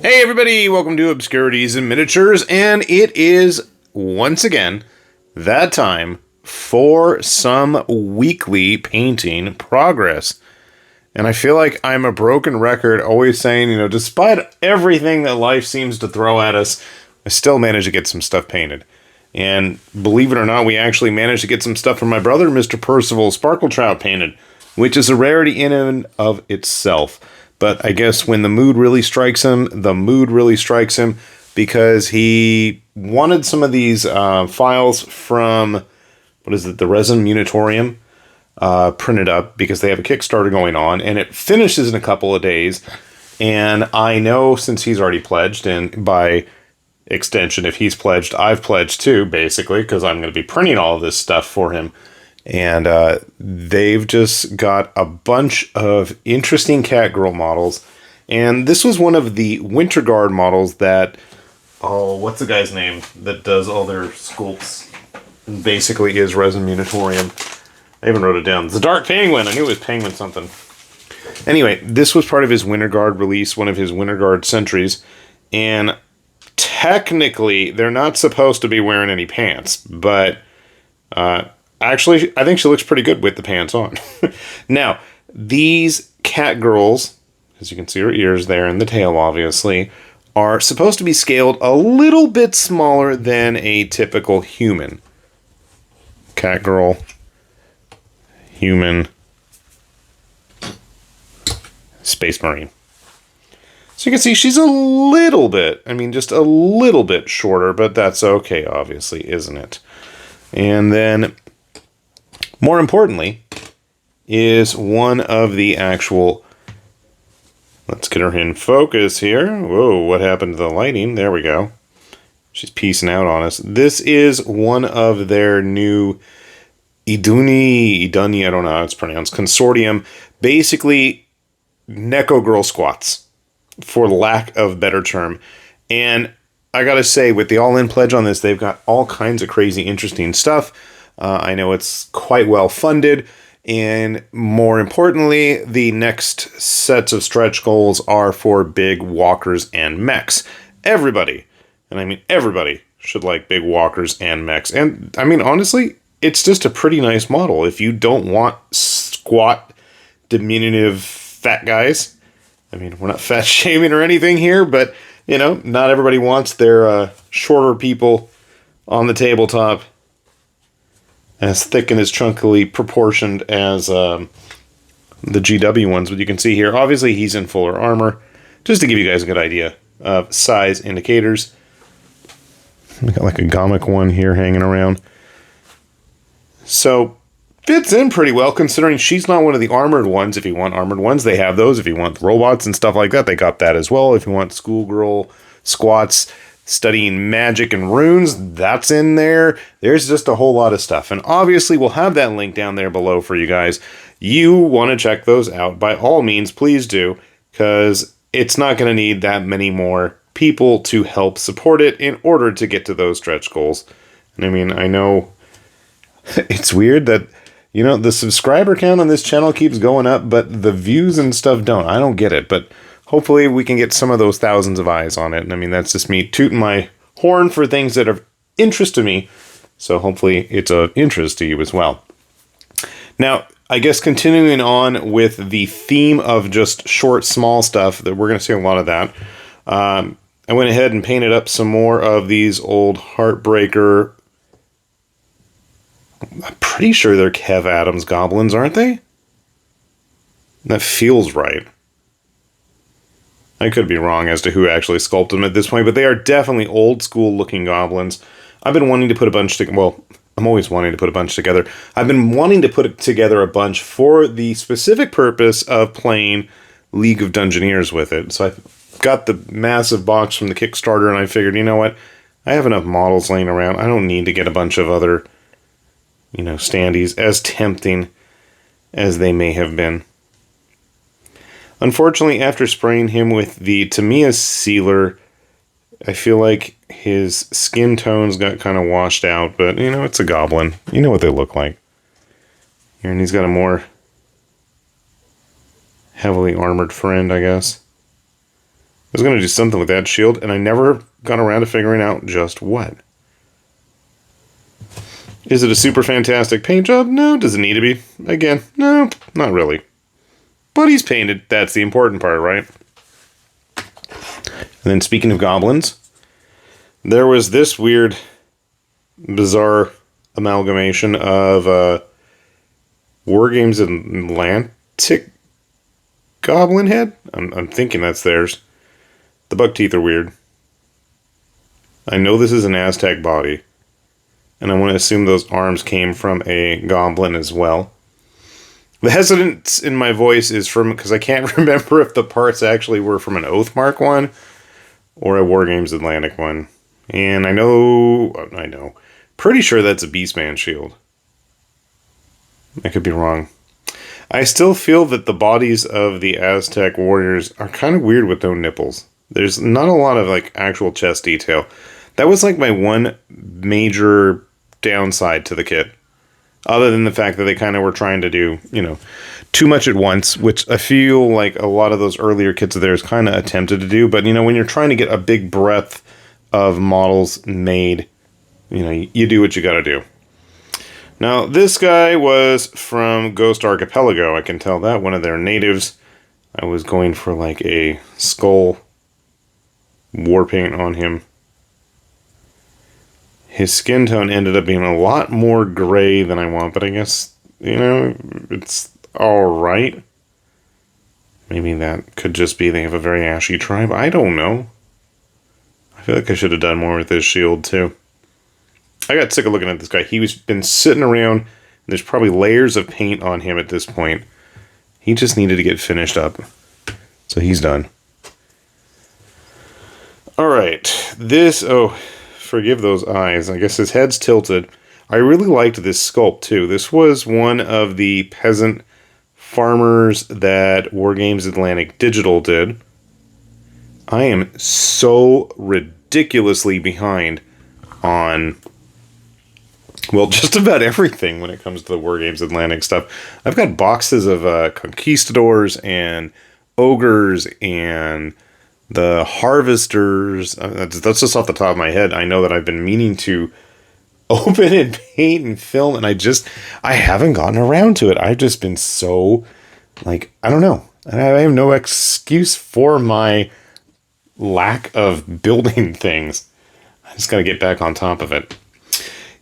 Hey everybody, welcome to Obscurities and Miniatures, and it is, once again, that time for some weekly painting progress. And I feel like I'm a broken record always saying, despite everything that life seems to throw at us, I still manage to get some stuff painted. And believe it or not, we actually managed to get some stuff from my brother, Mr. Percival Sparkletrout, painted, which is a rarity in and of itself. But I guess when the mood really strikes him, because he wanted some of these files from, the Resin Munitorum printed up, because they have a Kickstarter going on, and it finishes in a couple of days. And I know, since he's already pledged, and by extension, if he's pledged, I've pledged too, basically, because I'm going to be printing all of this stuff for him. And they've just got a bunch of interesting Catgirl models. And this was one of the Winter Guard models that, what's the guy's name that does all their sculpts? Basically is Resin Munitorum. I even wrote it down. The Dark Penguin. I knew it was Penguin something. Anyway, this was part of his Winter Guard release, one of his Winter Guard sentries. And technically, they're not supposed to be wearing any pants, but actually, I think she looks pretty good with the pants on. Now, these Catgirls, as you can see her ears there and the tail, obviously, are supposed to be scaled a little bit smaller than a typical human. Catgirl, human, Space Marine. So you can see she's a little bit, just a little bit shorter, but that's okay, obviously, isn't it? And then, more importantly, is one of the actual... Let's get her in focus here. Whoa, what happened to the lighting? There we go. She's piecing out on us. This is one of their new Idunni, I don't know how it's pronounced, Consortium. Basically, Neko Girl squats, for lack of better term. And I gotta say, with the all-in pledge on this, they've got all kinds of crazy, interesting stuff. I know it's quite well funded, and more importantly, the next sets of stretch goals are for big walkers and mechs. Everybody, and I mean everybody, should like big walkers and mechs. And honestly, it's just a pretty nice model. If you don't want squat, diminutive fat guys, we're not fat shaming or anything here, but not everybody wants their shorter people on the tabletop as thick and as chunkily proportioned as the GW ones. But you can see here, obviously he's in fuller armor, just to give you guys a good idea of size indicators. We got like a Gomic one here hanging around. So, fits in pretty well, considering she's not one of the armored ones. If you want armored ones, they have those. If you want robots and stuff like that, they got that as well. If you want schoolgirl squats studying magic and runes, that's in there. There's just a whole lot of stuff. And obviously, we'll have that link down there below for you guys. You want to check those out. By all means, please do, because it's not going to need that many more people to help support it in order to get to those stretch goals. And I know it's weird that, the subscriber count on this channel keeps going up, but the views and stuff don't. I don't get it, but hopefully we can get some of those thousands of eyes on it. And that's just me tooting my horn for things that are of interest to me. So hopefully it's of interest to you as well. Now, I guess continuing on with the theme of just short, small stuff, that we're going to see a lot of that. I went ahead and painted up some more of these old Heartbreaker. I'm pretty sure they're Kev Adams goblins, aren't they? That feels right. I could be wrong as to who actually sculpted them at this point, but they are definitely old school looking goblins. I've been wanting to put a bunch together. Well, I'm always wanting to put a bunch together. I've been wanting to put together a bunch for the specific purpose of playing League of Dungeoneers with it. So I got the massive box from the Kickstarter, and I figured, you know what? I have enough models laying around. I don't need to get a bunch of other, standees, as tempting as they may have been. Unfortunately, after spraying him with the Tamiya sealer, I feel like his skin tones got kind of washed out, but, it's a goblin. You know what they look like. Here, and he's got a more heavily armored friend, I guess. was going to do something with that shield, and I never got around to figuring out just what. Is it a super fantastic paint job? No. Does it need to be? Again, no, not really. But he's painted. That's the important part, right? And then speaking of goblins, there was this weird, bizarre amalgamation of Wargames Atlantic goblin head. I'm thinking that's theirs. The buck teeth are weird. I know this is an Aztec body, and I want to assume those arms came from a goblin as well. The hesitance in my voice is from because I can't remember if the parts actually were from an Oathmark one or a Wargames Atlantic one. And I know, pretty sure that's a Beastman shield. I could be wrong. I still feel that the bodies of the Aztec warriors are kind of weird with no nipples. There's not a lot of like actual chest detail. That was like my one major downside to the kit. Other than the fact that they kind of were trying to do, too much at once, which I feel like a lot of those earlier kits of theirs kind of attempted to do. But, when you're trying to get a big breadth of models made, you do what you got to do. Now, this guy was from Ghost Archipelago. I can tell that, one of their natives. I was going for like a skull war paint on him. His skin tone ended up being a lot more gray than I want, but I guess, it's alright. Maybe that could just be they have a very ashy tribe. I don't know. I feel like I should have done more with his shield, too. I got sick of looking at this guy. He's been sitting around, and there's probably layers of paint on him at this point. He just needed to get finished up. So he's done. Alright. Forgive those eyes. I guess his head's tilted. I really liked this sculpt, too. This was one of the peasant farmers that Wargames Atlantic Digital did. I am so ridiculously behind on, well, just about everything when it comes to the Wargames Atlantic stuff. I've got boxes of conquistadors and ogres and the harvesters. That's just off the top of my head. I know that I've been meaning to open and paint and film, and I haven't gotten around to it. I've just been so, I don't know. I have no excuse for my lack of building things. I just got to get back on top of it.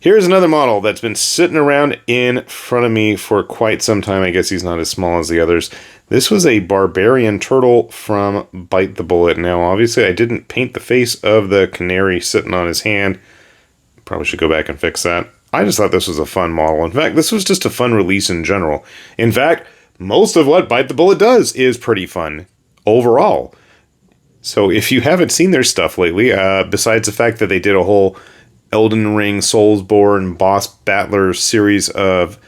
Here's another model that's been sitting around in front of me for quite some time. I guess he's not as small as the others. This was a Barbarian turtle from Bite the Bullet. Now, obviously, I didn't paint the face of the canary sitting on his hand. Probably should go back and fix that. I just thought this was a fun model. In fact, this was just a fun release in general. In fact, most of what Bite the Bullet does is pretty fun overall. So if you haven't seen their stuff lately, besides the fact that they did a whole Elden Ring, Soulsborne, Boss Battler series of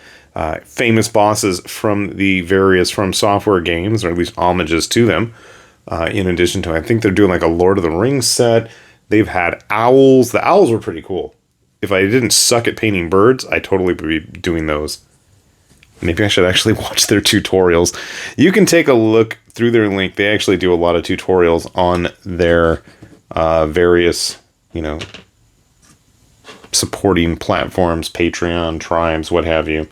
famous bosses from the various From Software games, or at least homages to them, in addition to, I think they're doing like a Lord of the Rings set. They've had owls. The owls were pretty cool. If I didn't suck at painting birds, I'd totally be doing those. Maybe I should actually watch their tutorials. You can take a look through their link. They actually do a lot of tutorials on their various, supporting platforms, Patreon, tribes, what have you.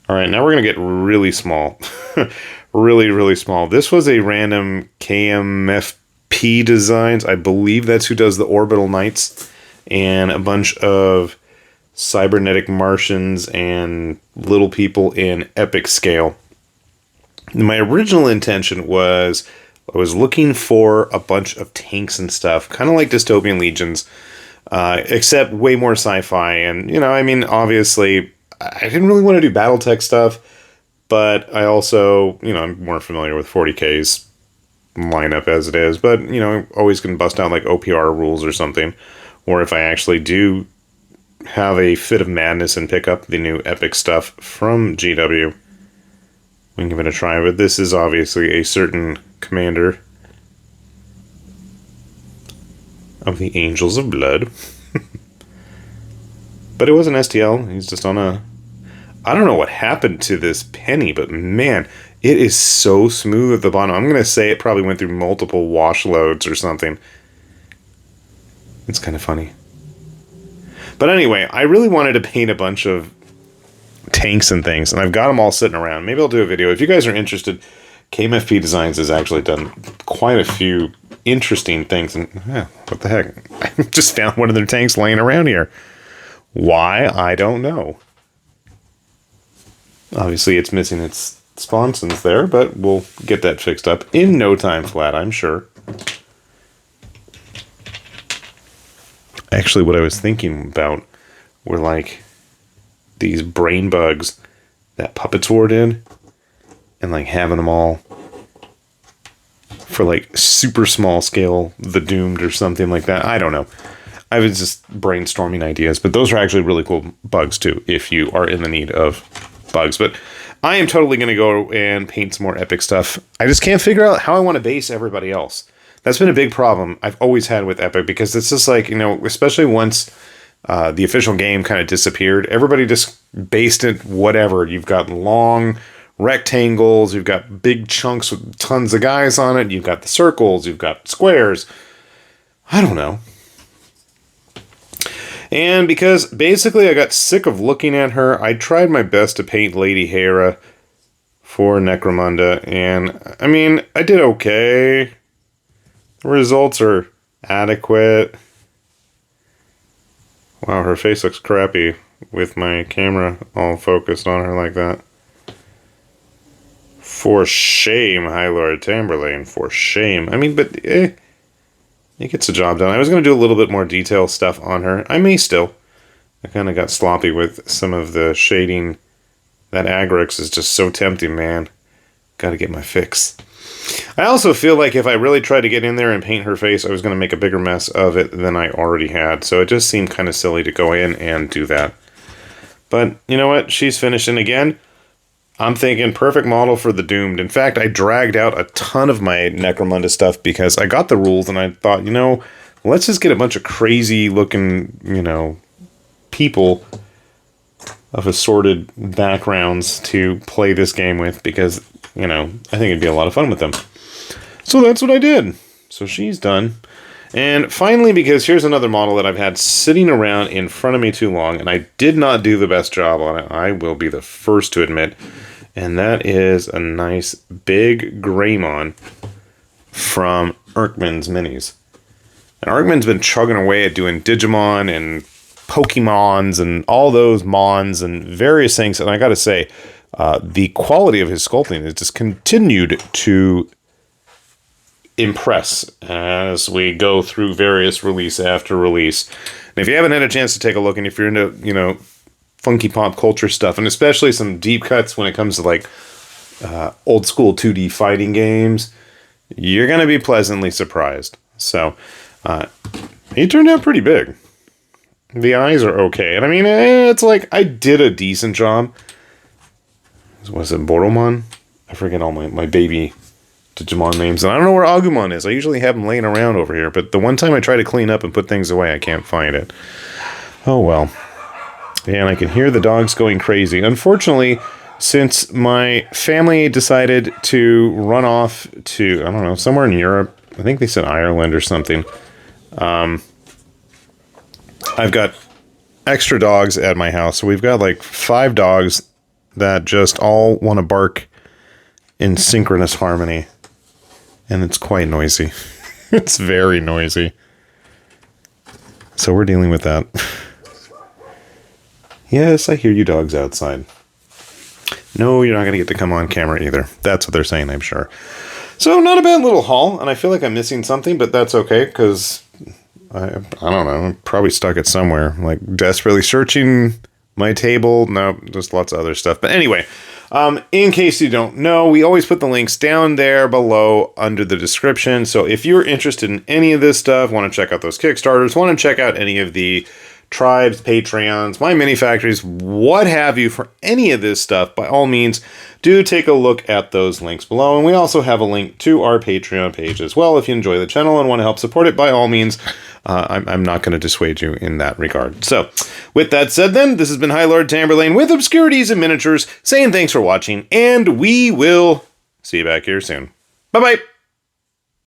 All right, now we're going to get really small. Really, really small. This was a random KMFP Designs. I believe that's who does the Orbital Knights. And a bunch of cybernetic Martians and little people in epic scale. My original intention was I was looking for a bunch of tanks and stuff, kind of like Dystopian Legions, except way more sci-fi. And, obviously, I didn't really want to do Battletech stuff, but I also, I'm more familiar with 40K's lineup as it is. But, always can bust out like OPR rules or something. Or if I actually do have a fit of madness and pick up the new epic stuff from GW, we can give it a try. But this is obviously a certain commander of the Angels of Blood. But it was an STL. He's just on a... I don't know what happened to this penny, but man, It is so smooth at the bottom. I'm going to say it probably went through multiple wash loads or something. It's kind of funny. But anyway, I really wanted to paint a bunch of tanks and things, and I've got them all sitting around. Maybe I'll do a video. If you guys are interested, KMFP Designs has actually done quite a few interesting things. And yeah, what the heck? I just found one of their tanks laying around here. Why? I don't know. Obviously, it's missing its sponsons there, but we'll get that fixed up in no time flat, I'm sure. Actually, what I was thinking about were like these brain bugs that puppets ward in, and like having them all for like super small scale, The Doomed or something like that. I don't know. I was just brainstorming ideas, but those are actually really cool bugs too, if you are in the need of bugs. But I am totally going to go and paint some more epic stuff. I just can't figure out how I want to base everybody else. That's been a big problem I've always had with Epic, because it's just like, you know, especially once the official game kind of disappeared, everybody just based it whatever. You've got long rectangles, you've got big chunks with tons of guys on it, you've got the circles, you've got squares. I don't know. And because basically I got sick of looking at her, I tried my best to paint Lady Hera for Necromunda, and I mean, I did okay. The results are adequate. Wow, her face looks crappy with my camera all focused on her like that. For shame, High Lord Tamberlane, for shame. I mean, but it gets the job done. I was going to do a little bit more detail stuff on her. I may still. I kind of got sloppy with some of the shading. That Agrix is just so tempting, man. Got to get my fix. I also feel like if I really tried to get in there and paint her face, I was going to make a bigger mess of it than I already had. So it just seemed kind of silly to go in and do that. But you know what? She's finishing again. I'm thinking perfect model for the Doomed. In fact, I dragged out a ton of my Necromunda stuff because I got the rules and I thought, you know, let's just get a bunch of crazy looking, you know, people of assorted backgrounds to play this game with, because, you know, I think it'd be a lot of fun with them. So that's what I did. So she's done. And finally, because here's another model that I've had sitting around in front of me too long, and I did not do the best job on it, I will be the first to admit, and that is a nice big Greymon from Erkman's Minis. And Erkman's been chugging away at doing Digimon and Pokemons and all those Mons and various things, and I gotta say, the quality of his sculpting has just continued to impress as we go through various release after release. And if you haven't had a chance to take a look, and if you're into, you know, funky pop culture stuff, and especially some deep cuts when it comes to like old school 2D fighting games, you're gonna be pleasantly surprised. So he turned out pretty big. The eyes are okay, and I mean, it's like I did a decent job. Was it Boromon? I forget all my baby Digimon names, and I don't know where Agumon is. I usually have him laying around over here, but the one time I try to clean up and put things away, I can't find it. Oh well. And I can hear the dogs going crazy. Unfortunately, since my family decided to run off to, I don't know, somewhere in Europe, I think they said Ireland or something, I've got extra dogs at my house. So we've got like 5 dogs that just all want to bark in synchronous harmony. And it's quite noisy. It's very noisy. So we're dealing with that. Yes, I hear you dogs outside. No, you're not going to get to come on camera either. That's what they're saying, I'm sure. So not a bad little haul. And I feel like I'm missing something, but that's okay, because I don't know. I'm probably stuck it somewhere. Like desperately searching my table. No, just lots of other stuff. But anyway, in case you don't know, we always put the links down there below under the description. So if you're interested in any of this stuff, want to check out those Kickstarters, want to check out any of the tribes, Patreons, my mini factories, what have you, for any of this stuff, by all means, do take a look at those links below. And we also have a link to our Patreon page as well. If you enjoy the channel and want to help support it, by all means, I'm not going to dissuade you in that regard. So, with that said then, this has been High Lord Tamberlane with Obscurities and Miniatures, saying thanks for watching, and we will See you back here soon. Bye-bye!